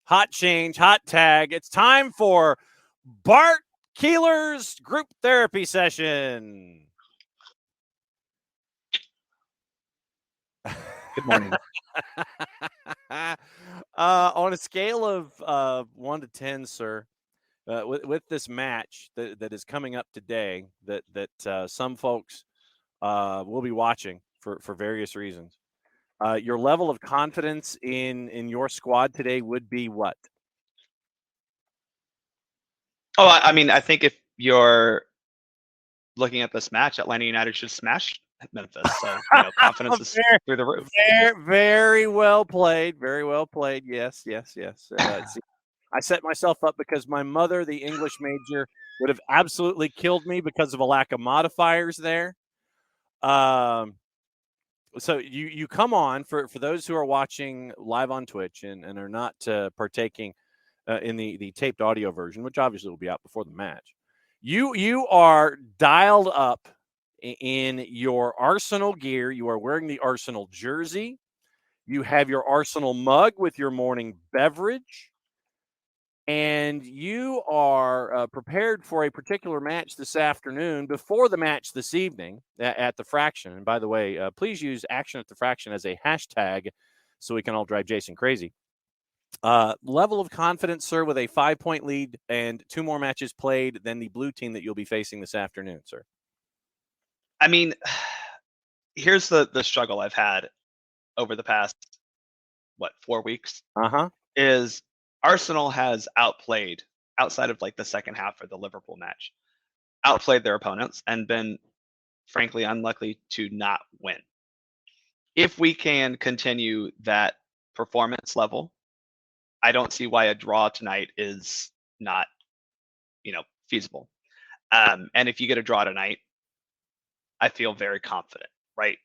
hot change, hot tag. It's time for Bart Keeler's group therapy session. Good morning. On a scale of 1 to 10, sir, with this match that is coming up today, that some folks will be watching for various reasons, your level of confidence in your squad today would be what? Oh, I mean, I think if you're looking at this match, Atlanta United should smash Memphis. So, confidence is through the roof. Very well played. Very well played. Yes. See, I set myself up because my mother, the English major, would have absolutely killed me because of a lack of modifiers there. So you come on for those who are watching live on Twitch and are not partaking in the taped audio version, which obviously will be out before the match. You are dialed up in your Arsenal gear. You are wearing the Arsenal jersey. You have your Arsenal mug with your morning beverage. And you are prepared for a particular match this afternoon before the match this evening at the Fraction. And by the way, please use Action at the Fraction as a hashtag so we can all drive Jason crazy. Level of confidence, sir, with a 5-point lead and 2 more matches played than the blue team that you'll be facing this afternoon, sir. I mean, here's the struggle I've had over the past, 4 weeks? Is Arsenal has outplayed, outside of the second half of the Liverpool match, outplayed their opponents and been, frankly, unlucky to not win. If we can continue that performance level, I don't see why a draw tonight is not, feasible. And if you get a draw tonight, I feel very confident, right?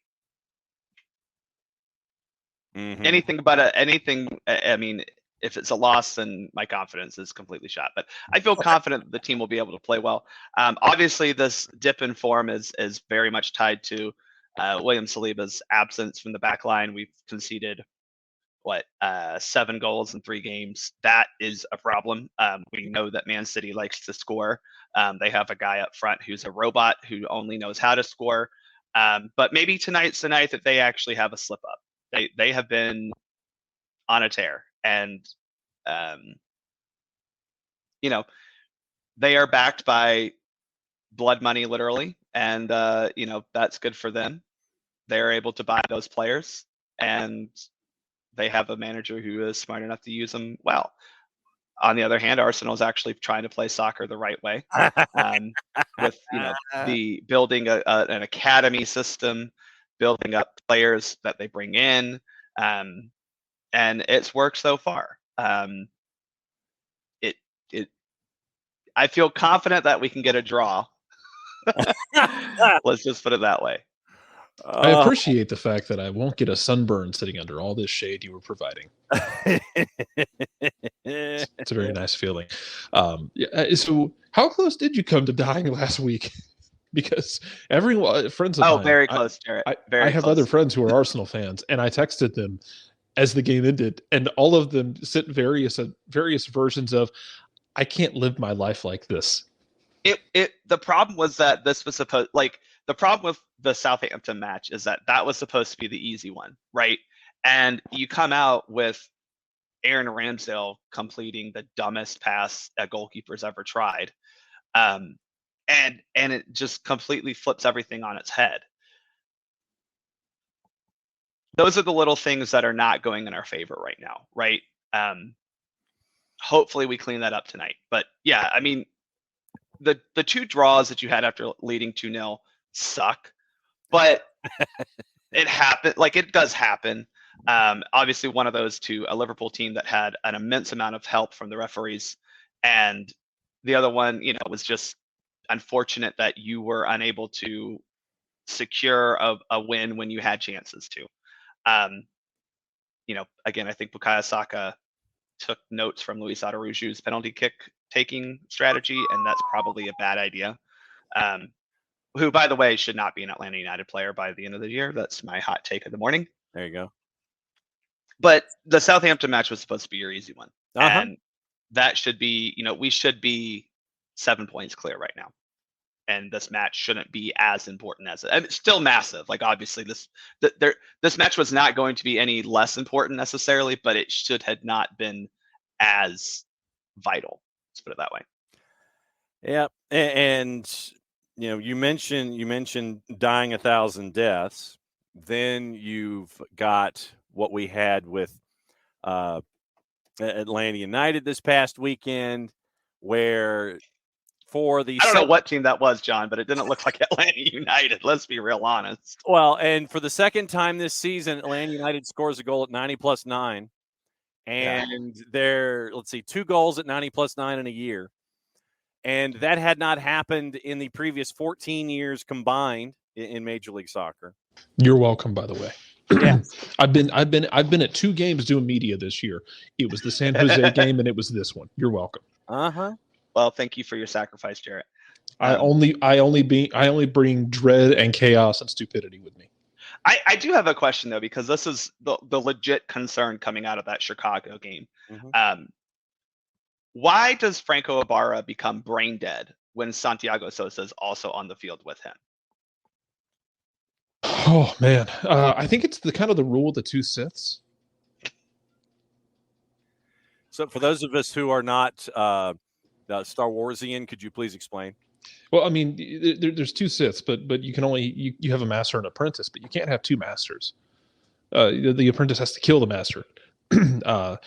Mm-hmm. Anything. I mean, if it's a loss, then my confidence is completely shot. But I feel confident that the team will be able to play well. Obviously, this dip in form is very much tied to William Saliba's absence from the back line. We've conceded 7 goals in 3 games. That is a problem. We know that Man City likes to score. They have a guy up front who's a robot who only knows how to score. But maybe tonight's the night that they actually have a slip up. They have been on a tear, and they are backed by blood money, literally, and that's good for them. They're able to buy those players, and they have a manager who is smart enough to use them well. On the other hand, Arsenal is actually trying to play soccer the right way, with the building an academy system, building up players that they bring in, and it's worked so far. I feel confident that we can get a draw. Let's just put it that way. I appreciate the fact that I won't get a sunburn sitting under all this shade you were providing. It's a very nice feeling. So how close did you come to dying last week? Because friends of mine, very close, Jared. I have other friends who are Arsenal fans, and I texted them as the game ended, and all of them sent various versions of, I can't live my life like this. The problem was that this was supposed, the problem with the Southampton match is that was supposed to be the easy one, right? And you come out with Aaron Ramsdale completing the dumbest pass a goalkeeper's ever tried, and it just completely flips everything on its head. Those are the little things that are not going in our favor right now, right? Hopefully we clean that up tonight. But yeah, I mean, the 2 draws that you had after leading 2-0 suck, but it happened. It does happen. Obviously, one of those to a Liverpool team that had an immense amount of help from the referees, and the other one, was just unfortunate that you were unable to secure a win when you had chances to. Again, I think Bukayo Saka took notes from Luis Araujo's penalty kick taking strategy, and that's probably a bad idea. Who, by the way, should not be an Atlanta United player by the end of the year. That's my hot take of the morning. There you go. But the Southampton match was supposed to be your easy one. And that should be, we should be 7 points clear right now. And this match shouldn't be as important as it. I mean, it's still massive. Like, obviously, this match was not going to be any less important necessarily, but it should have not been as vital. Let's put it that way. Yeah, and you mentioned dying 1,000 deaths. Then you've got what we had with Atlanta United this past weekend, where for the I don't know what team that was, John, but it didn't look like Atlanta United. Let's be real honest. Well, and for the second time this season, Atlanta United scores a goal at 90+9, and they're 2 goals at 90+9 in a year, and that had not happened in the previous 14 years combined in Major League Soccer. You're welcome, by the way. Yeah, I've been at 2 games doing media this year. It was the San Jose game, and it was this one. You're welcome. Well, thank you for your sacrifice, Jarrett. I only bring dread and chaos and stupidity with me. I do have a question though, because this is the legit concern coming out of that Chicago game. Why does Franco Ibarra become brain dead when Santiago Sosa is also on the field with him? Oh man, I think it's the rule of the 2 Siths. So for those of us who are not Star Warsian, could you please explain? Well, I mean, there's 2 Siths, but you can only you have a master and apprentice, but you can't have 2 masters. The apprentice has to kill the master. I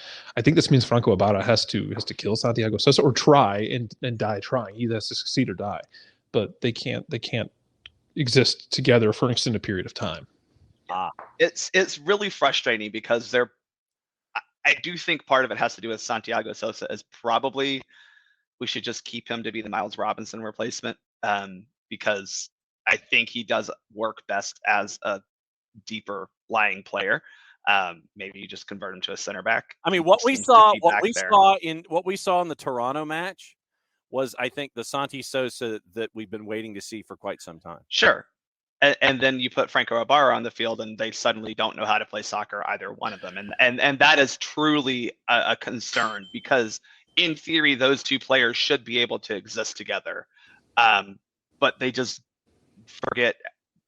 think this means Franco Ibarra has to kill Santiago Sosa or try and die trying. He has to succeed or die, but they can't exist together for an extended period of time. It's really frustrating because I do think part of it has to do with Santiago Sosa is probably we should just keep him to be the Miles Robinson replacement, because I think he does work best as a deeper lying player. Maybe you just convert him to a center back. I mean, what we saw in the Toronto match was, I think, the Santi Sosa that we've been waiting to see for quite some time. Sure. And then you put Franco Ibarra on the field and they suddenly don't know how to play soccer, either one of them. And that is truly a concern, because in theory, those 2 players should be able to exist together. But they just forget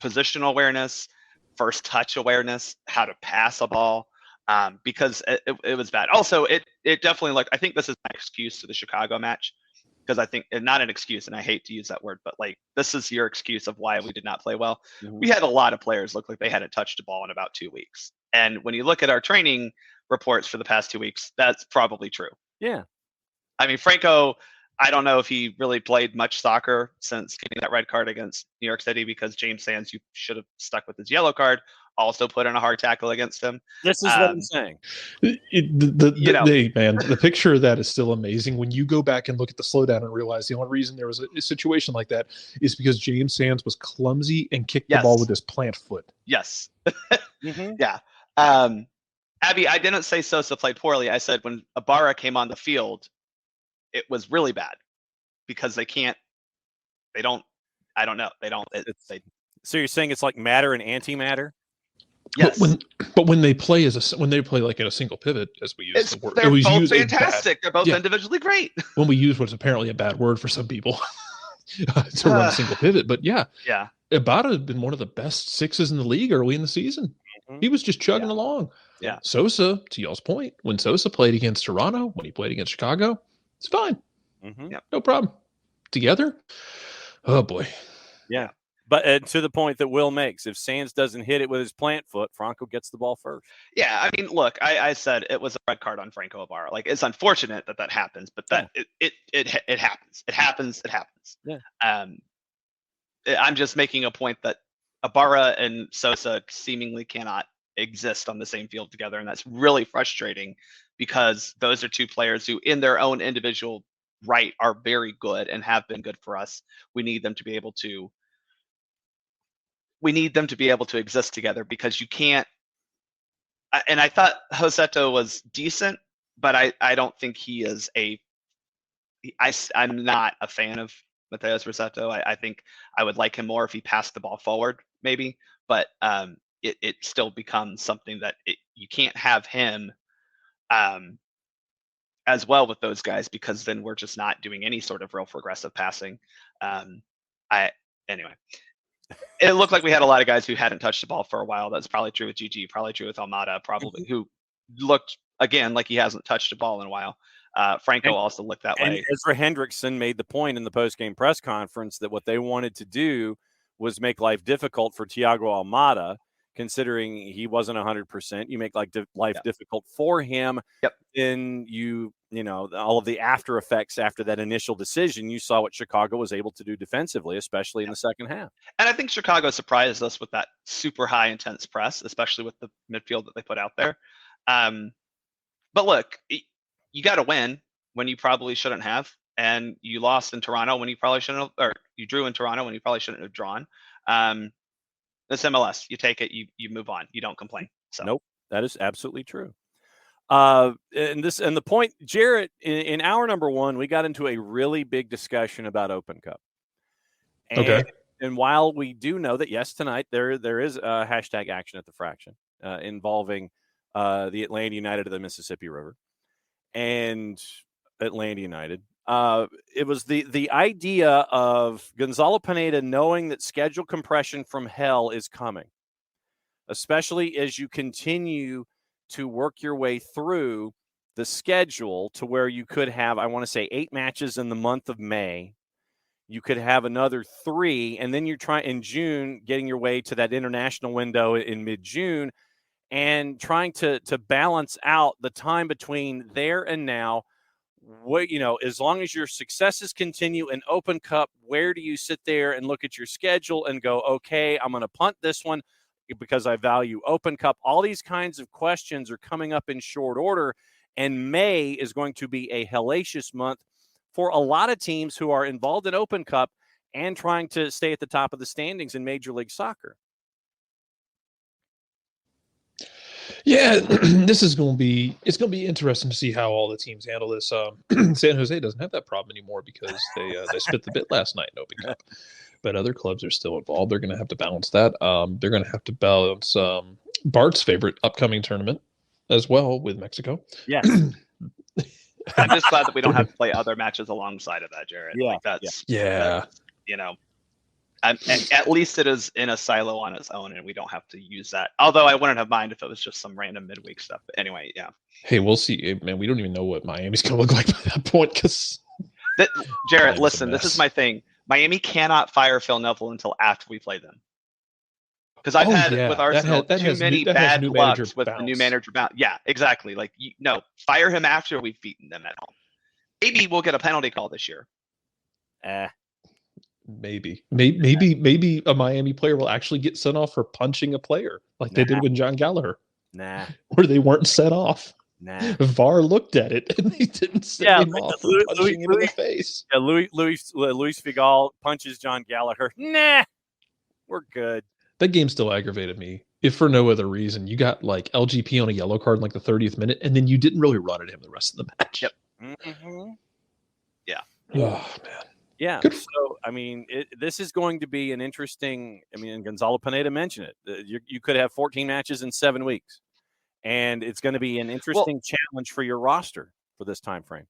positional awareness, first touch awareness, how to pass a ball, because it was bad. Also, it definitely I think this is my excuse to the Chicago match, because I think, not an excuse, and I hate to use that word, but this is your excuse of why we did not play well. We had a lot of players look like they hadn't touched a ball in about 2 weeks. And when you look at our training reports for the past 2 weeks, that's probably true. Yeah. I mean, Franco, I don't know if he really played much soccer since getting that red card against New York City, because James Sands, you should have stuck with his yellow card, also put in a hard tackle against him. This is what I'm saying. The picture of that is still amazing. When you go back and look at the slowdown and realize the only reason there was a situation like that is because James Sands was clumsy and kicked the ball with his plant foot. Yes. Yeah. Abby, I didn't say Sosa played poorly. I said when Ibarra came on the field, it was really bad, because I don't know. So you're saying it's like matter and antimatter? Yes. But when they play like in a single pivot, as we use the word, they're both fantastic. They're both individually great. When we use what's apparently a bad word for some people to run a single pivot, but yeah, Ibarra had been one of the best 6s in the league early in the season. He was just chugging along. Yeah. Sosa, to y'all's point, when Sosa played against Toronto, when he played against Chicago, it's fine. No problem. Together, oh boy. Yeah. But to the point that Will makes, if Sands doesn't hit it with his plant foot, Franco gets the ball first. Yeah, I mean, look, I said it was a red card on Franco Ibarra. It's unfortunate that happens, but it happens. It happens. Yeah. I'm just making a point that Ibarra and Sosa seemingly cannot exist on the same field together, and that's really frustrating, because those are 2 players who, in their own individual right, are very good and have been good for us. We need them to be able to exist together, because you can't. And I thought Rossetto was decent, but I don't think he is I'm not a fan of Mateus Rossetto. I think I would like him more if he passed the ball forward, maybe, but it still becomes something that you can't have him. as well with those guys, because then we're just not doing any sort of real progressive passing. Anyway, it looked like we had a lot of guys who hadn't touched the ball for a while. That's probably true with GG, probably true with Almada, probably who looked again like he hasn't touched the ball in a while. Franco also looked that way. Ezra Hendrickson made the point in the post-game press conference that what they wanted to do was make life difficult for Thiago Almada, considering he wasn't 100%. You make life difficult for him. Yep. Then you know, all of the after effects after that initial decision, you saw what Chicago was able to do defensively, especially in the second half. And I think Chicago surprised us with that super high intense press, especially with the midfield that they put out there. But look, you got to win when you probably shouldn't have, and you lost in Toronto when you probably shouldn't have, or you drew in Toronto when you probably shouldn't have drawn. It's MLS. You take it, you move on. You don't complain. So. Nope, that is absolutely true. And the point, Jarrett, in hour number one, we got into a really big discussion about Open Cup. And while we do know that, yes, tonight there is a hashtag action at the Fraction involving the Atlanta United of the Mississippi River and Atlanta United. It was the idea of Gonzalo Pineda knowing that schedule compression from hell is coming, especially as you continue to work your way through the schedule to where you could have, I want to say, 8 matches in the month of May. You could have another 3, and then you're trying in June, getting your way to that international window in mid-June, and trying to balance out the time between there and now. What, as long as your successes continue in Open Cup, where do you sit there and look at your schedule and go, okay, I'm going to punt this one because I value Open Cup? All these kinds of questions are coming up in short order, and May is going to be a hellacious month for a lot of teams who are involved in Open Cup and trying to stay at the top of the standings in Major League Soccer. Yeah, this is going to be interesting to see how all the teams handle this. San Jose doesn't have that problem anymore because they spit the bit last night in Open Cup. But other clubs are still involved. They're going to have to balance that. They're going to have to balance Bart's favorite upcoming tournament as well with Mexico. Yeah. I'm just glad that we don't have to play other matches alongside of that, Jarrett. Yeah. Like that's, yeah. At least it is in a silo on its own, and we don't have to use that. Although I wouldn't have minded if it was just some random midweek stuff. But anyway, yeah. Hey, we'll see. Man, we don't even know what Miami's going to look like by that point. Because Jarrett, listen, this is my thing. Miami cannot fire Phil Neville until after we play them. Because I've had with Arsenal too many bad lucks with the new manager bounce. Yeah, exactly. Like, fire him after we've beaten them at home. Maybe we'll get a penalty call this year. Maybe a Miami player will actually get sent off for punching a player like they did with John Gallagher. Where they weren't set off. VAR looked at it and they didn't send him off for punching him in the face. Yeah, Luis Figal punches John Gallagher. We're good. That game still aggravated me. If for no other reason, you got like LGP on a yellow card in like the 30th minute, and then you didn't really run at him the rest of the match. Yep. Mm-hmm. Yeah. Oh, man. Yeah. So, this is going to be an interesting, and Gonzalo Pineda mentioned it. You could have 14 matches in 7 weeks, and it's going to be an interesting challenge for your roster for this time frame.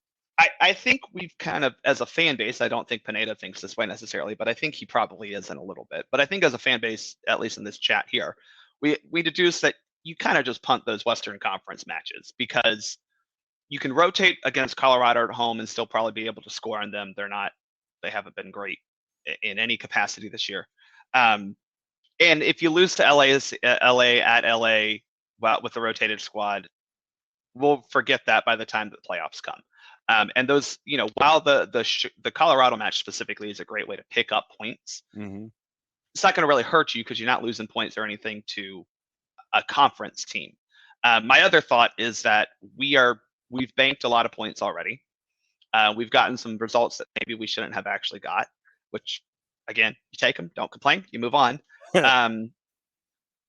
I think we've kind of, as a fan base, I don't think Pineda thinks this way necessarily, but I think he probably is in a little bit. But I think as a fan base, at least in this chat here, we deduce that you kind of just punt those Western Conference matches because you can rotate against Colorado at home and still probably be able to score on them. They haven't been great in any capacity this year. And if you lose to LA at LA with the rotated squad, we'll forget that by the time that the playoffs come. And those, while the Colorado match specifically is a great way to pick up points, it's not going to really hurt you because you're not losing points or anything to a conference team. My other thought is that we've banked a lot of points already. We've gotten some results that maybe we shouldn't have actually got, which, again, you take them, don't complain, you move on.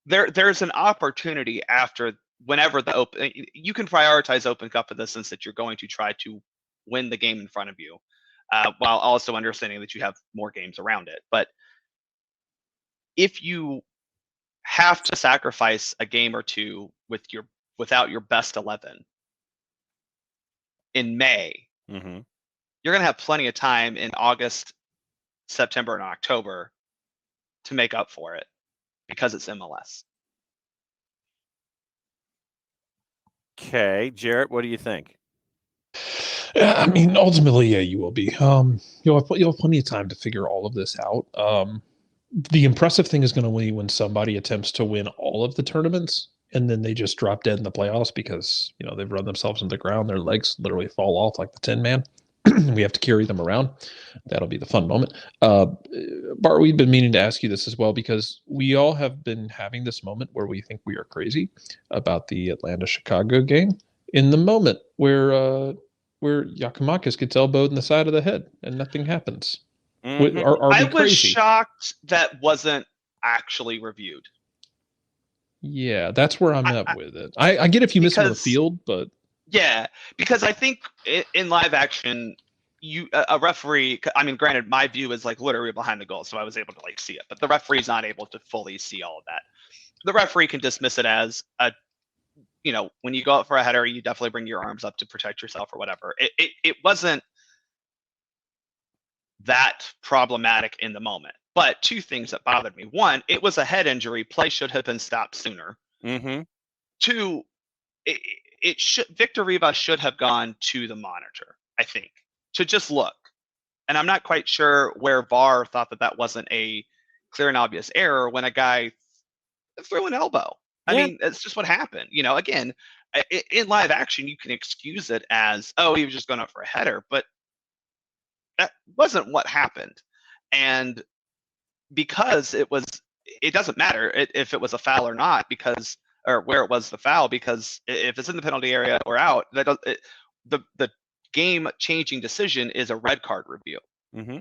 There's an opportunity after whenever you can prioritize Open Cup in the sense that you're going to try to win the game in front of you, while also understanding that you have more games around it. But if you have to sacrifice a game or two without your best 11, in May, Mm-hmm. you're going to have plenty of time in August, September, and October to make up for it because it's MLS. Okay, Jarrett, what do you think? I mean, ultimately, yeah, you will be. You'll have plenty of time to figure all of this out. The impressive thing is going to be when somebody attempts to win all of the tournaments and then they just drop dead in the playoffs because they've run themselves into the ground. Their legs literally fall off like the Tin Man. We have to carry them around. That'll be the fun moment. Bart, we've been meaning to ask you this as well because we all have been having this moment where we think we are crazy about the Atlanta-Chicago game. In the moment where Yakimakis gets elbowed in the side of the head and nothing happens. Mm-hmm. Are we crazy? I was shocked that wasn't actually reviewed. Yeah, that's where I'm at with it. I get if you miss it on the field, but yeah, because I think in live action, a referee. I mean, granted, my view is like literally behind the goal, so I was able to like see it, but the referee's not able to fully see all of that. The referee can dismiss it as a, when you go out for a header, you definitely bring your arms up to protect yourself or whatever. It wasn't that problematic in the moment. But two things that bothered me. One, it was a head injury. Play should have been stopped sooner. Mm-hmm. Two, Victor Rivas should have gone to the monitor, I think, to just look. And I'm not quite sure where VAR thought that wasn't a clear and obvious error when a guy threw an elbow. I mean, it's just what happened. Again, in live action, you can excuse it as, oh, he was just going up for a header, but that wasn't what happened. And because it doesn't matter if it was a foul or not, or where it was the foul, because if it's in the penalty area or out, the game changing decision is a red card review. Mm-hmm.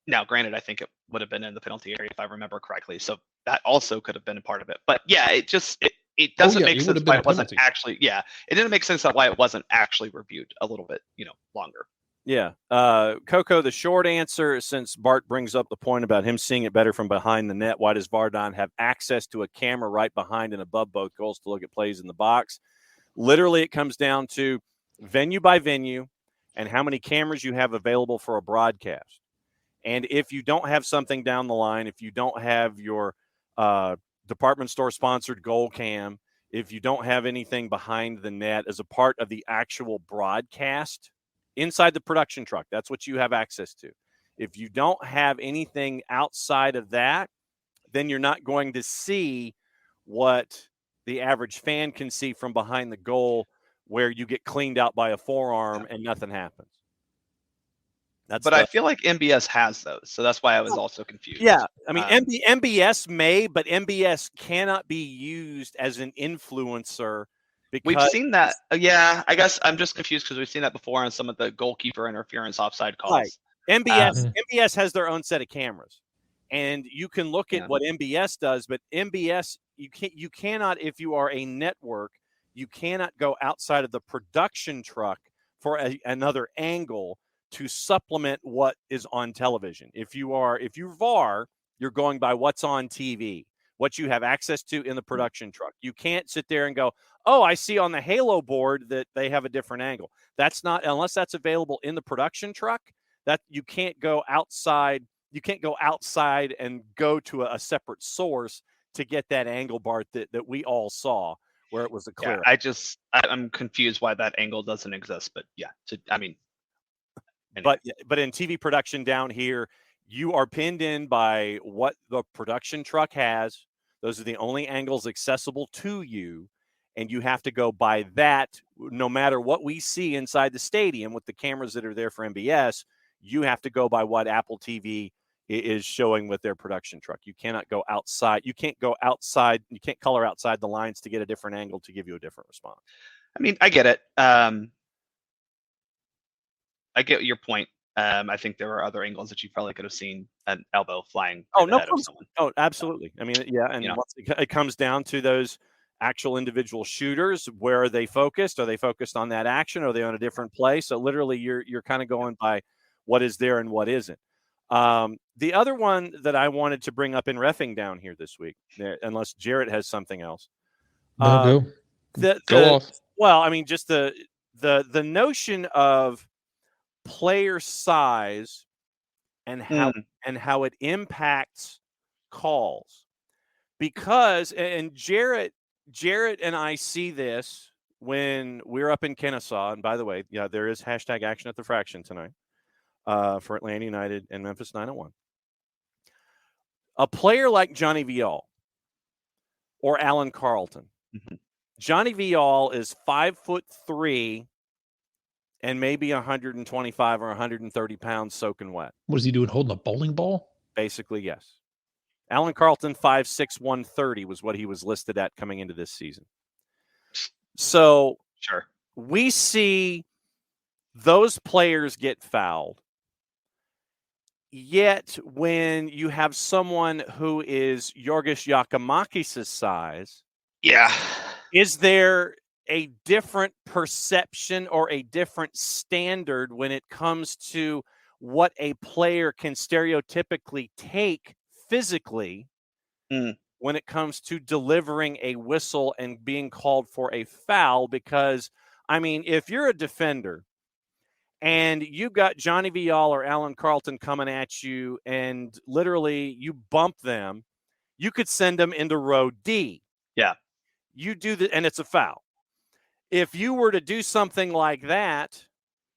Now, granted, I think it would have been in the penalty area if I remember correctly, so that also could have been a part of it. But yeah, it doesn't make sense why it wasn't actually. Yeah, it didn't make sense why it wasn't actually reviewed a little bit, longer. Yeah. Coco, the short answer, since Bart brings up the point about him seeing it better from behind the net, why does Vardon have access to a camera right behind and above both goals to look at plays in the box? Literally, it comes down to venue by venue and how many cameras you have available for a broadcast. And if you don't have something down the line, if you don't have your department store sponsored goal cam, if you don't have anything behind the net as a part of the actual broadcast inside the production truck, that's what you have access to. If you don't have anything outside of that, then you're not going to see what the average fan can see from behind the goal, where you get cleaned out by a forearm and nothing happens. I feel like MBS has those, so that's why I was also confused. Yeah, I mean, MBS may, but MBS cannot be used as an influencer. Because we've seen that. Yeah, I guess I'm just confused because we've seen that before on some of the goalkeeper interference offside calls. Right. MBS has their own set of cameras, and you can look at what MBS does, but MBS you cannot, if you are a network, you cannot go outside of the production truck for another angle to supplement what is on television. If you VAR, you're going by what's on TV, what you have access to in the production truck. You can't sit there and go, oh, I see on the Halo board that they have a different angle. That's not, unless that's available in the production truck, that you can't go outside. You can't go outside and go to a separate source to get that angle, Bart, that we all saw where it was a clear. Yeah, I'm confused why that angle doesn't exist, but yeah, anyway. But in TV production down here, you are pinned in by what the production truck has. Those are the only angles accessible to you, and you have to go by that. No matter what we see inside the stadium with the cameras that are there for MBS, you have to go by what Apple TV is showing with their production truck. You cannot go outside. You can't go outside. You can't color outside the lines to get a different angle to give you a different response. I mean, I get it. I get your point. I think there are other angles that you probably could have seen an elbow flying. Oh, no problem. Oh, absolutely. I mean, yeah. And once it comes down to those actual individual shooters, where are they focused? Are they focused on that action? Or are they on a different play? So literally you're kind of going by what is there and what isn't. The other one that I wanted to bring up in reffing down here this week, unless Jarrett has something else. No, go. Go off. Well, I mean, just the notion of player size and how it impacts calls, because Jarrett and I see this when we're up in Kennesaw. And by the way, yeah, there is hashtag action at the fraction tonight for Atlanta United and Memphis 901. A player like Johnny Viall or Alan Carlton. Mm-hmm. Johnny Viall is 5'3" and maybe 125 or 130 pounds soaking wet. What is he doing, holding a bowling ball? Basically, yes. Alan Carlton, 5'6", 130 was what he was listed at coming into this season. So sure, we see those players get fouled. Yet when you have someone who is Yorgos Yakimakis' size, yeah, is there a different perception or a different standard when it comes to what a player can stereotypically take physically when it comes to delivering a whistle and being called for a foul? Because, I mean, if you're a defender and you got Johnny Viall or Alan Carlton coming at you and literally you bump them, you could send them into row D. Yeah. You do that, and it's a foul. If you were to do something like that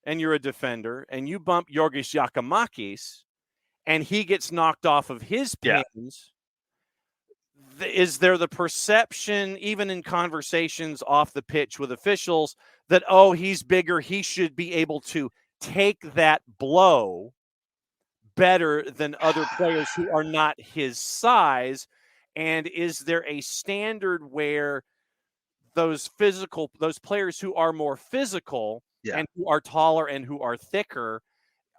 and you're a defender and you bump Yorgos Yakimakis and he gets knocked off of his pins, is there the perception, even in conversations off the pitch with officials, that, oh, he's bigger, he should be able to take that blow better than other players who are not his size? And is there a standard where those players who are more physical and who are taller and who are thicker,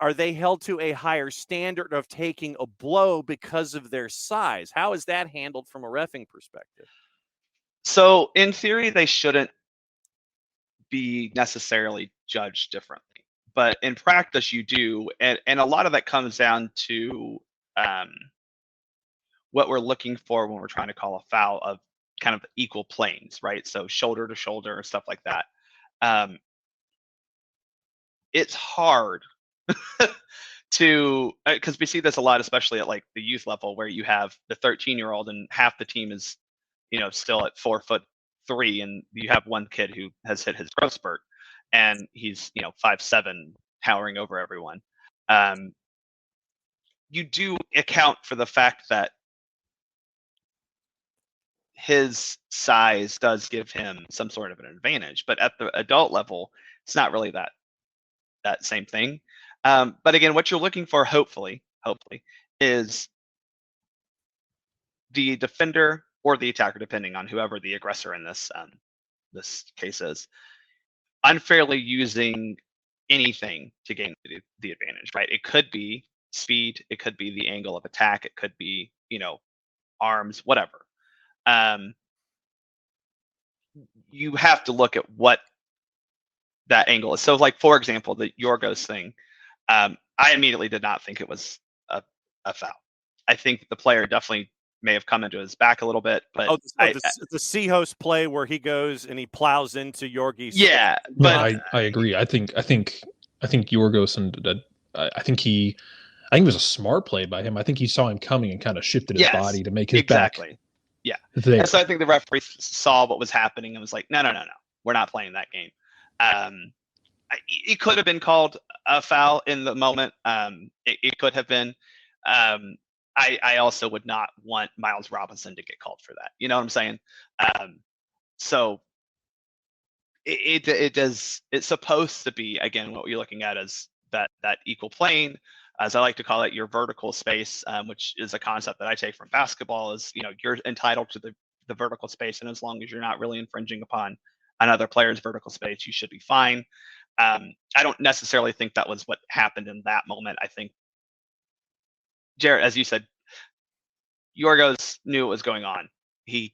are they held to a higher standard of taking a blow because of their size? How is that handled from a reffing perspective? So in theory, they shouldn't be necessarily judged differently, but in practice you do. And a lot of that comes down to what we're looking for when we're trying to call a foul of kind of equal planes, right? So shoulder to shoulder and stuff like that. It's hard to, because we see this a lot, especially at like the youth level, where you have the 13-year-old and half the team is, still at 4'3", and you have one kid who has hit his growth spurt, and he's 5'7", towering over everyone. You do account for the fact that his size does give him some sort of an advantage, but at the adult level, it's not really that same thing. But again, what you're looking for, hopefully, is the defender or the attacker, depending on whoever the aggressor in this case is, unfairly using anything to gain the advantage, right? It could be speed, it could be the angle of attack, it could be arms, whatever. You have to look at what that angle is. So, like, for example, the Yorgos thing, I immediately did not think it was a foul. I think the player definitely may have come into his back a little bit, but the Seahos play where he goes and he plows into Yorgos. Yeah, but I agree. I think Yorgos, and I think it was a smart play by him. I think he saw him coming and kind of shifted his body to make his back. Yeah. There. And so I think the referee saw what was happening and was like, no, we're not playing that game. It could have been called a foul in the moment. It could have been. I also would not want Miles Robinson to get called for that. You know what I'm saying? So it's supposed to be, again, what you're looking at is that equal plane, as I like to call it, your vertical space, which is a concept that I take from basketball. Is you're entitled to the vertical space, and as long as you're not really infringing upon another player's vertical space, you should be fine. I don't necessarily think that was what happened in that moment. I think, Jarrett, as you said, Yorgos knew what was going on. He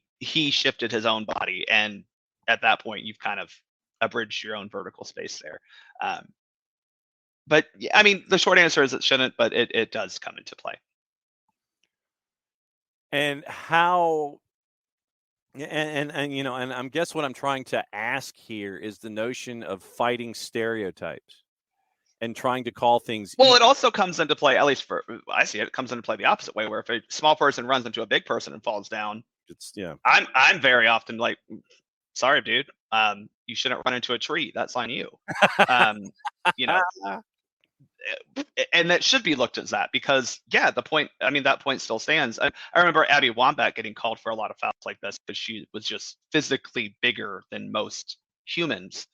shifted his own body, and at that point, you've kind of abridged your own vertical space there. But I mean, the short answer is it shouldn't, but it does come into play. And how And you know, and I guess what I'm trying to ask here is the notion of fighting stereotypes and trying to call things. Well, it also comes into play, at least for I see it, it comes into play the opposite way, where if a small person runs into a big person and falls down, it's yeah. I'm very often like, sorry, dude, you shouldn't run into a tree. That's on you. You know, and that should be looked at that because the point. I mean, that point still stands. I remember Abby Wambach getting called for a lot of fouls like this because she was just physically bigger than most humans.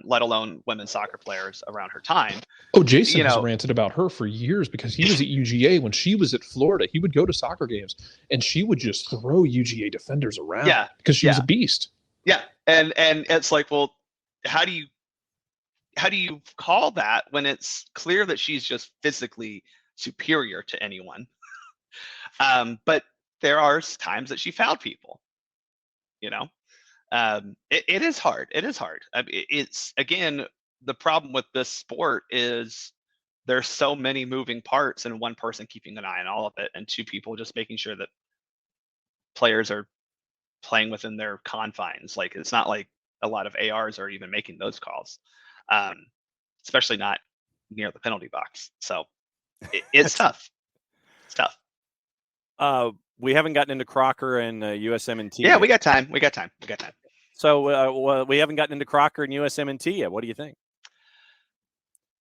Let alone women's soccer players around her time. Oh, Jason has ranted about her for years because he was at UGA when she was at Florida. He would go to soccer games and she would just throw UGA defenders around because she was a beast. Yeah, and it's like, well, how do you call that when it's clear that she's just physically superior to anyone? But there are times that she fouled people. You know. It is hard. It is hard. It's again, the problem with this sport is there's so many moving parts and one person keeping an eye on all of it and two people just making sure that players are playing within their confines. Like it's not like a lot of ARs are even making those calls, especially not near the penalty box. So it's tough. It's tough. We haven't gotten into Crocker and USMNT. Yeah, we got time. So we haven't gotten into Crocker and USMNT yet. What do you think?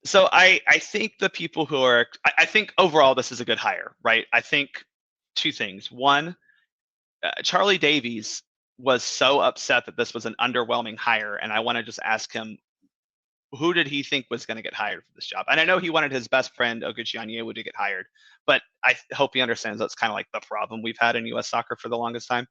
So I think the people who are, I think overall this is a good hire, right? I think two things. One, Charlie Davies was so upset that this was an underwhelming hire, and I want to just ask him, who did he think was going to get hired for this job? And I know he wanted his best friend Oguchi Onyewu to get hired, but I hope he understands that's kind of like the problem we've had in U.S. soccer for the longest time.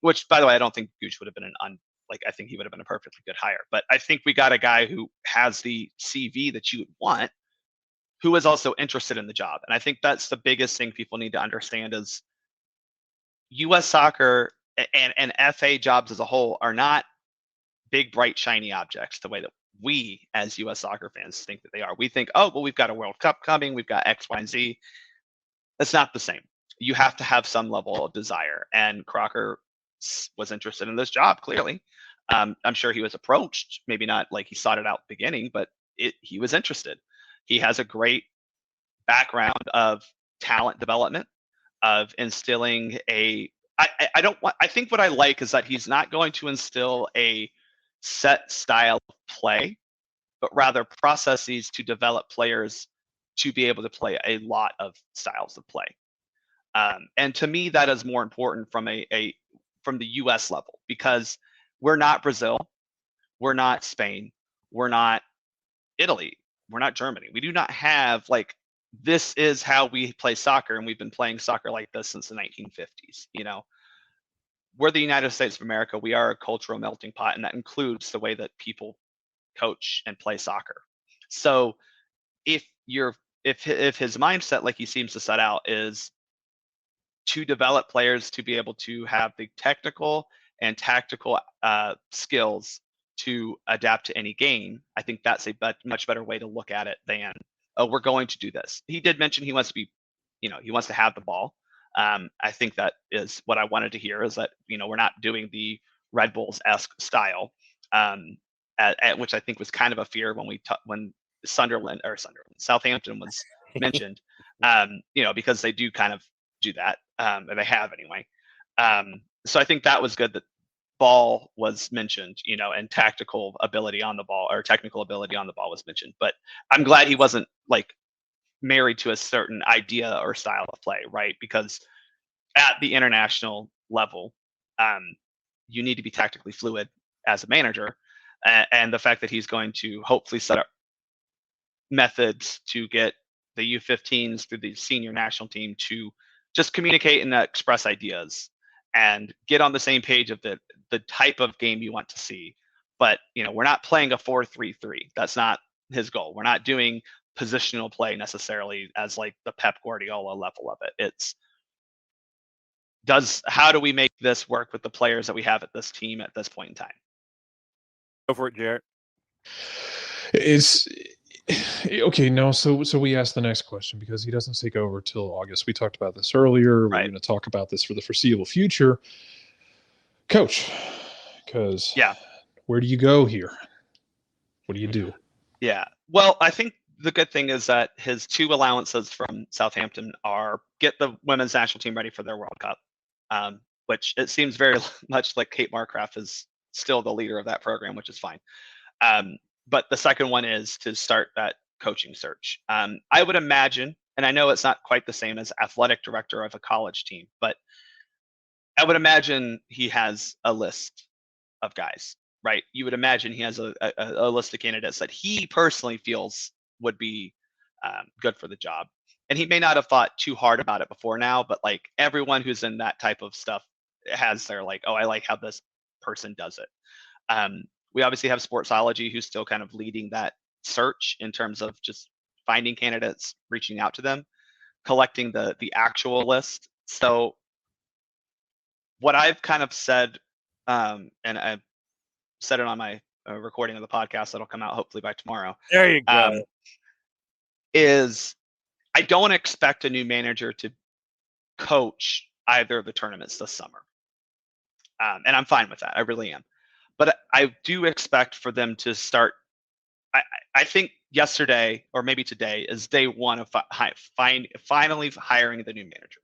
Which, by the way, I don't think Gooch would have been I think he would have been a perfectly good hire. But I think we got a guy who has the CV that you would want, who is also interested in the job. And I think that's the biggest thing people need to understand is U.S. soccer and FA jobs as a whole are not big, bright, shiny objects the way that we as U.S. soccer fans think that they are. We think, oh, well, we've got a World Cup coming, we've got X, Y, and Z. That's not the same. You have to have some level of desire. And Crocker was interested in this job, clearly. I'm sure he was approached, maybe not like he sought it out at the beginning, but he was interested. He has a great background of talent development, of instilling I think what I like is that he's not going to instill a set style of play, but rather processes to develop players to be able to play a lot of styles of play. And to me, that is more important from from the U.S. level, because we're not Brazil, we're not Spain, we're not Italy, we're not Germany. We do not have this is how we play soccer, and we've been playing soccer like this since the 1950s. We're the United States of America. We are a cultural melting pot, and that includes the way that people coach and play soccer. So if his mindset, like he seems to set out, is to develop players to be able to have the technical and tactical skills to adapt to any game, I think that's a much better way to look at it than, oh, we're going to do this. He did mention he wants to be, he wants to have the ball. I think that is what I wanted to hear, is that, we're not doing the Red Bulls-esque style, which I think was kind of a fear when Southampton was mentioned, because they do kind of do that, and they have anyway. So I think that was good that ball was mentioned, and tactical ability on the ball, or technical ability on the ball, was mentioned. But I'm glad he wasn't married to a certain idea or style of play, right? Because at the international level, you need to be tactically fluid as a manager, and the fact that he's going to hopefully set up methods to get the U15s through the senior national team to just communicate and express ideas and get on the same page of the type of game you want to see. But we're not playing a 4-3-3. That's not his goal. We're not doing positional play necessarily as the Pep Guardiola level of it. It's how do we make this work with the players that we have at this team at this point in time? Go for it, Jarrett. It's okay. No, so we asked the next question because he doesn't take over till August. We talked about this earlier. Right. We're going to talk about this for the foreseeable future. Coach, because yeah, where do you go here? What do you do? Yeah. Well, I think the good thing is that his 2 allowances from Southampton are get the women's national team ready for their World Cup, which it seems very much like Kate Markgraf is still the leader of that program, which is fine. But the second one is to start that coaching search. I would imagine, and I know it's not quite the same as athletic director of a college team, but I would imagine he has a list of guys, right? You would imagine he has a list of candidates that he personally feels would be good for the job. And he may not have thought too hard about it before now, but like everyone who's in that type of stuff has their like, oh, I like how this person does it. We obviously have Sportsology, who's still kind of leading that search in terms of just finding candidates, reaching out to them, collecting the actual list. So what I've kind of said, and I said it on my recording of the podcast that'll come out hopefully by tomorrow. There you go. Is I don't expect a new manager to coach either of the tournaments this summer. And I'm fine with that. I really am. But I do expect for them to start. I think yesterday or maybe today is day one of finally hiring the new manager.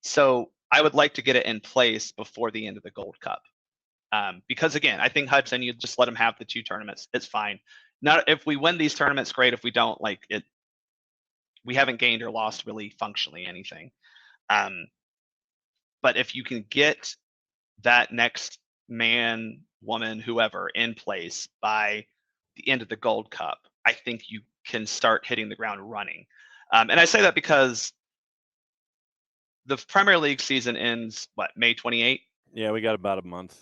So I would like to get it in place before the end of the Gold Cup. Because again, I think Hudson, you just let them have the 2 tournaments. It's fine. Not if we win these tournaments, great. If we don't, like it, we haven't gained or lost really functionally anything. But if you can get that next man, woman, whoever in place by the end of the Gold Cup, I think you can start hitting the ground running. And I say that because the Premier League season ends, May 28th? Yeah, we got about a month.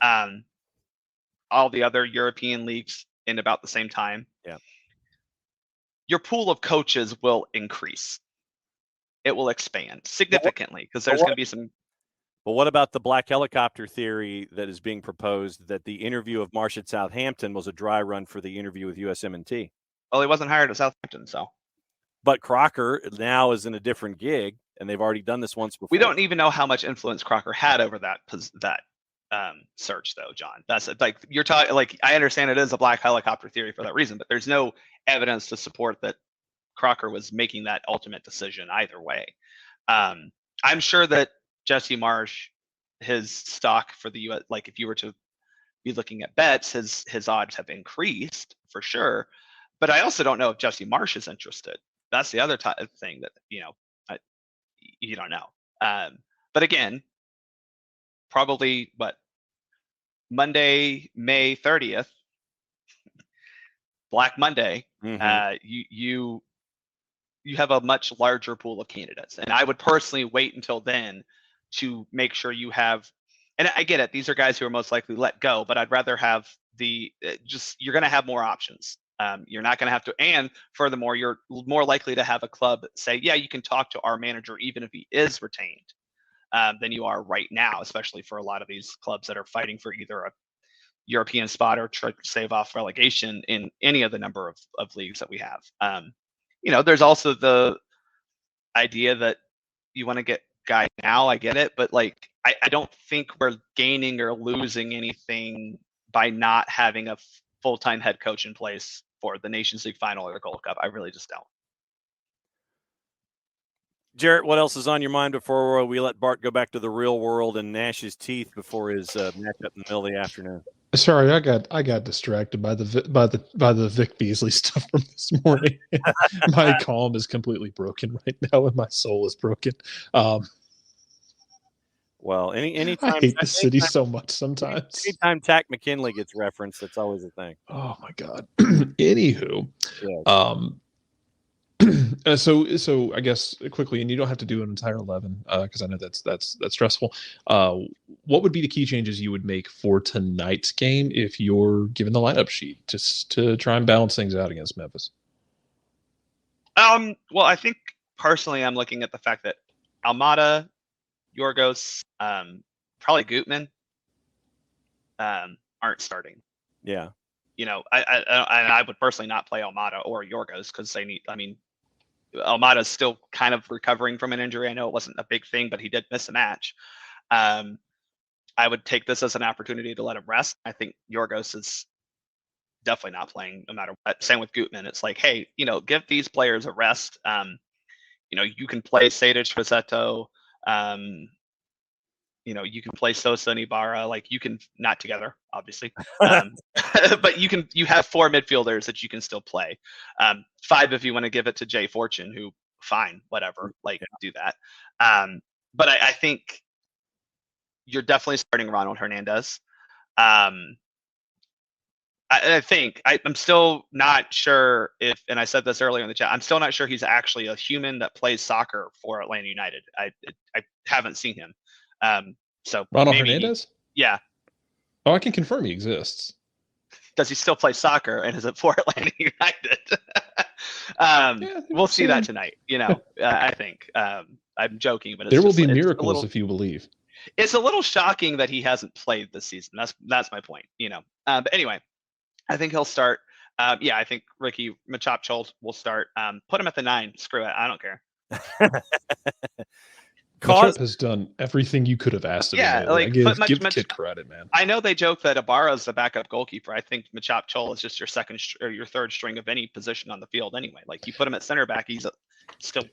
All the other European leagues in about the same time. Yeah. Your pool of coaches will increase. It will expand significantly because there's going to be some. But what about the black helicopter theory that is being proposed that the interview of Marsh at Southampton was a dry run for the interview with USMNT? Well, he wasn't hired at Southampton, so. But Crocker now is in a different gig, and they've already done this once before. We don't even know how much influence Crocker had over that search, though, John. That's like you're talking. Like I understand it is a black helicopter theory for that reason, but there's no evidence to support that Crocker was making that ultimate decision either way. I'm sure that Jesse Marsh, his stock for the U.S., like if you were to be looking at bets, his odds have increased for sure. But I also don't know if Jesse Marsh is interested. That's the other thing that you don't know. But again, probably Monday, May 30th, Black Monday. Mm-hmm. You have a much larger pool of candidates, and I would personally wait until then to make sure you have. And I get it; these are guys who are most likely let go, but I'd rather have you're going to have more options. You're not going to have to, and furthermore, you're more likely to have a club say, yeah, you can talk to our manager even if he is retained, than you are right now, especially for a lot of these clubs that are fighting for either a European spot or try to save off relegation in any of the number of leagues that we have. There's also the idea that you want to get guy now. I get it, but like, I don't think we're gaining or losing anything by not having a full-time head coach in place for the Nations League final or the Gold Cup. I really just don't. Jarrett, what else is on your mind before we let Bart go back to the real world and gnash his teeth before his matchup in the middle of the afternoon? Sorry, I got distracted by the Vic Beasley stuff from this morning. My calm is completely broken right now, and my soul is broken. Well, anytime I hate the city so much sometimes. Anytime Tack McKinley gets referenced, that's always a thing. Oh my God. Anywho, so I guess quickly, and you don't have to do an entire 11 because I know that's stressful. What would be the key changes you would make for tonight's game if you're given the lineup sheet just to try and balance things out against Memphis? Well, I think personally, I'm looking at the fact that Almada, Yorgos, probably Gutman aren't starting. Yeah. I would personally not play Almada or Yorgos because they need. I mean, Almada's still kind of recovering from an injury. I know it wasn't a big thing, but he did miss a match. I would take this as an opportunity to let him rest. I think Yorgos is definitely not playing no matter what. Same with Gutman. It's like, hey, give these players a rest. You can play Sejdic, Rossetto. You can play Sosa and Ibarra. Like, you can, not together, obviously, but you have 4 midfielders that you can still play. 5 if you want to give it to Jay Fortune, who, fine, whatever, do that. But I think you're definitely starting Ronald Hernandez. I think I'm still not sure if, and I said this earlier in the chat, I'm still not sure he's actually a human that plays soccer for Atlanta United. I haven't seen him. So Ronald Hernandez? Yeah. Oh, I can confirm he exists. Does he still play soccer, and is it for Atlanta United? We'll see that tonight. I think. I'm joking, but there will be miracles if you believe. It's a little shocking that he hasn't played this season. That's my point. But anyway, I think he'll start. I think Ricky Machop will start. Put him at the 9. Screw it. I don't care. Machop has done everything you could have asked him. Yeah, give the kid credit, man. I know they joke that Ibarra's the backup goalkeeper. I think Machop Chol is just your second or your third string of any position on the field anyway. Like, you put him at center back, he's still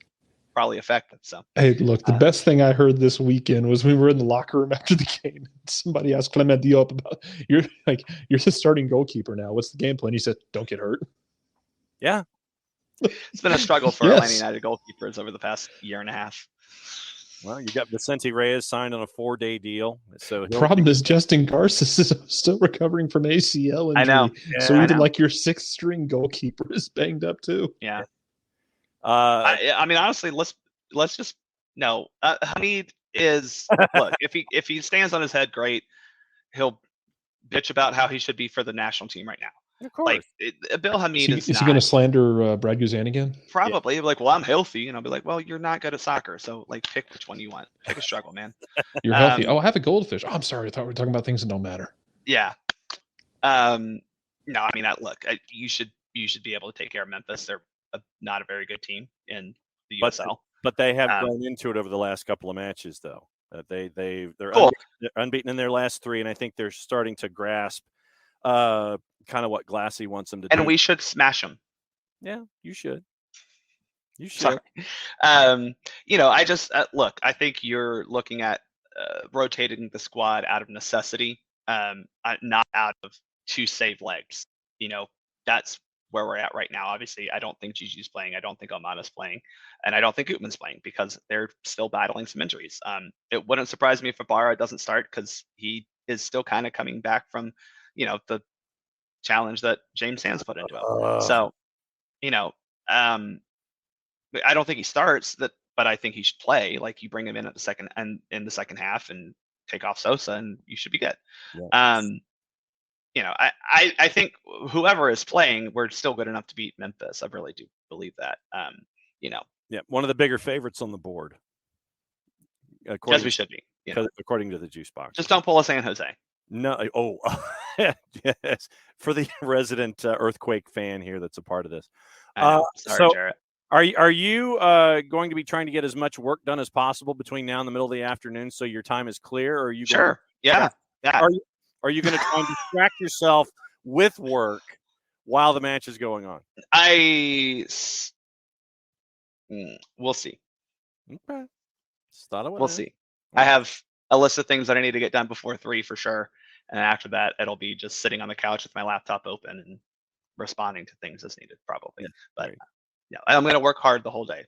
probably effective. So hey, look, the best thing I heard this weekend was we were in the locker room after the game. Somebody asked Clement Diop about you're the starting goalkeeper now. What's the game plan? He said, "Don't get hurt." Yeah, it's been a struggle for Atlanta United goalkeepers over the past year and a half. Well, you got Vicente Reyes signed on a 4-day deal. So the problem is Justin Garces is still recovering from ACL injury. I know. Yeah, so even your 6th string goalkeeper is banged up too. Yeah. I mean, honestly, let's just no. Hamid is look, if he stands on his head, great. He'll bitch about how he should be for the national team right now. Of course. Bill Hamid is he going to slander Brad Guzan again? Probably. Yeah. Well, I'm healthy, and I'll be like, well, you're not good at soccer, so pick which one you want. Pick a struggle, man. You're healthy. I have a goldfish. Oh, I'm sorry. I thought we were talking about things that don't matter. Yeah. No, I mean, look, you should be able to take care of Memphis. They're not a very good team in the USL. But they have grown into it over the last couple of matches, though. They're cool. unbeaten in their last 3, and I think they're starting to grasp kind of what Glassy wants them to do. And we should smash them. Yeah, you should. You should. Sorry. I just look. I think you're looking at rotating the squad out of necessity, not out of to save legs. That's where we're at right now. Obviously, I don't think Gigi's playing. I don't think Almada's playing, and I don't think Gutman's playing because they're still battling some injuries. It wouldn't surprise me if Ibarra doesn't start because he is still kind of coming back from, the challenge that James Sands put into him. So, I don't think he starts that, but I think he should play. Like, you bring him in at the second and in the second half and take off Sosa, and you should be good. Yes. I think whoever is playing, we're still good enough to beat Memphis. I really do believe that. Yeah, one of the bigger favorites on the board. As we should be. According to the juice box. Just don't pull a San Jose. No. Oh, yes. For the resident earthquake fan here that's a part of this. Sorry, Jarrett. Are you going to be trying to get as much work done as possible between now and the middle of the afternoon so your time is clear? Or are you sure? Yeah. Are you going to try and distract yourself with work while the match is going on? We'll see. Okay. We'll see. I have a list of things that I need to get done before 3 for sure. And after that, it'll be just sitting on the couch with my laptop open and responding to things as needed, probably. Yeah. But I'm going to work hard the whole day.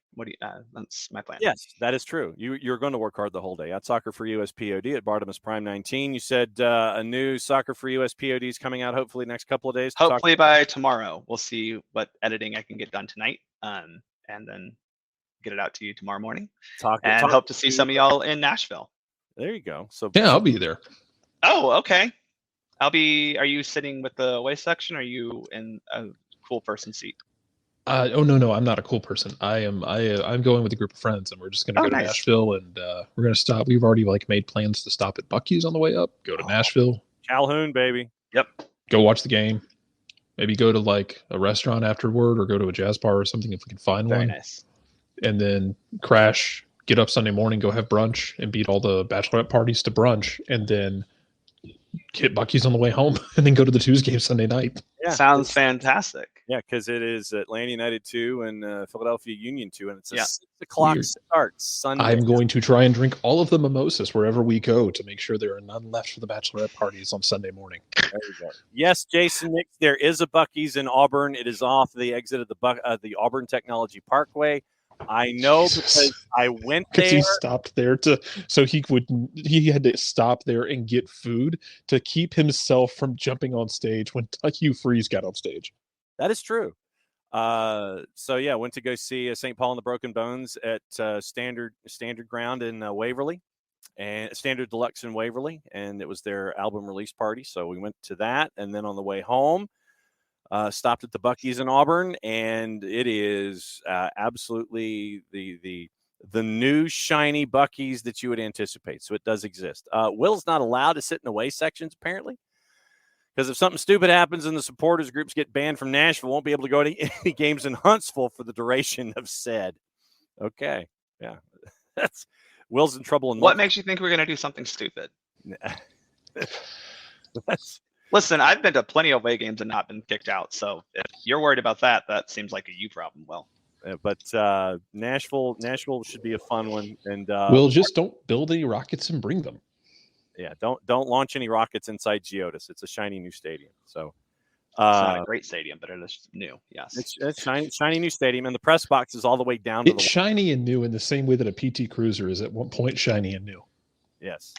That's my plan. Yes, that is true. You're going to work hard the whole day. At Soccer for US POD at Bartimus Prime 19. You said a new Soccer for US POD is coming out hopefully next couple of days. Hopefully by tomorrow. We'll see what editing I can get done tonight, and then get it out to you tomorrow morning. Hope to see some of y'all in Nashville. There you go. So yeah, I'll be there. Oh, okay. Are you sitting with the away section? Or are you in a cool person seat? No, I'm not a cool person. I'm going with a group of friends, and we're just going to go to Nashville, and we're going to stop. We've already made plans to stop at Buc-ee's on the way up. Go to Nashville, Calhoun, baby. Yep. Go watch the game. Maybe go to a restaurant afterward, or go to a jazz bar or something if we can find one. Very nice. And then crash get up Sunday morning, go have brunch, and beat all the bachelorette parties to brunch, and then hit Buc-ee's on the way home, and then go to the Twos game Sunday night. Yeah, sounds fantastic. Yeah, because it is Atlanta United 2 and Philadelphia Union 2, and it's a 6 o'clock start Sunday. I'm going to try and drink all of the mimosas wherever we go to make sure there are none left for the bachelorette parties on Sunday morning. There you go. Yes, Jason Nix, there is a Buc-ee's in Auburn. It is off the exit of the Auburn Technology Parkway. I know because I went there. He stopped there he had to stop there and get food to keep himself from jumping on stage when Hugh Freeze got on stage. That is true. So yeah, went to go see St. Paul and the Broken Bones at Standard Ground in Waverly, and Standard Deluxe in Waverly, and it was their album release party. So we went to that, and then on the way home, stopped at the Buc-ee's in Auburn, and it is absolutely the new shiny Buc-ee's that you would anticipate. So it does exist. Will's not allowed to sit in away sections apparently, because if something stupid happens and the supporters groups get banned from Nashville, won't be able to go to any games in Huntsville for the duration of said. Okay, yeah, that's Will's in trouble. What makes you think we're going to do something stupid? Listen, I've been to plenty of away games and not been kicked out. So if you're worried about that, that seems like a you problem. Well, but Nashville should be a fun one. And Will, just don't build any rockets and bring them. Yeah, don't launch any rockets inside Geodis. It's a shiny new stadium. So it's not a great stadium, but it is new. Yes, it's shiny new stadium, and the press box is all the way down to it's shiny and new in the same way that a PT Cruiser is at one point shiny and new. Yes,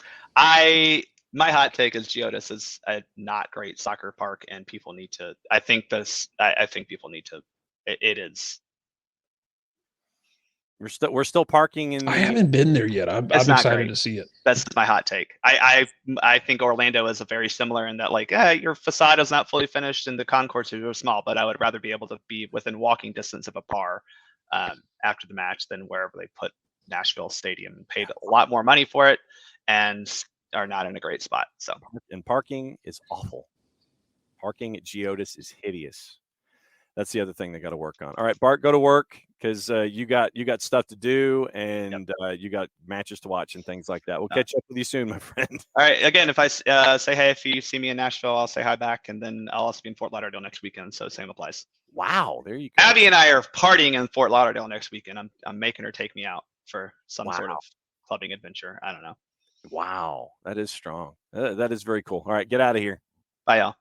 my hot take is Geodis is a not great soccer park, and people need to. I think people need to. It is. We're still parking in. I haven't been there yet. I'm excited to see it. That's my hot take. I think Orlando is a very similar in that, like, your facade is not fully finished and the concourse is really small, but I would rather be able to be within walking distance of a bar after the match than wherever they put Nashville Stadium and paid a lot more money for it and are not in a great spot. So, and parking is awful. Parking at Geodis is hideous. That's the other thing they got to work on. All right, Bart, go to work because you got stuff to do and you got matches to watch and things like that. We'll catch up with you soon, my friend. All right. Again, if I say hey, if you see me in Nashville, I'll say hi back, and then I'll also be in Fort Lauderdale next weekend. So same applies. Wow, there you go. Abby and I are partying in Fort Lauderdale next weekend. I'm making her take me out for some sort of clubbing adventure. I don't know. Wow, that is strong. That is very cool. All right, get out of here. Bye, y'all.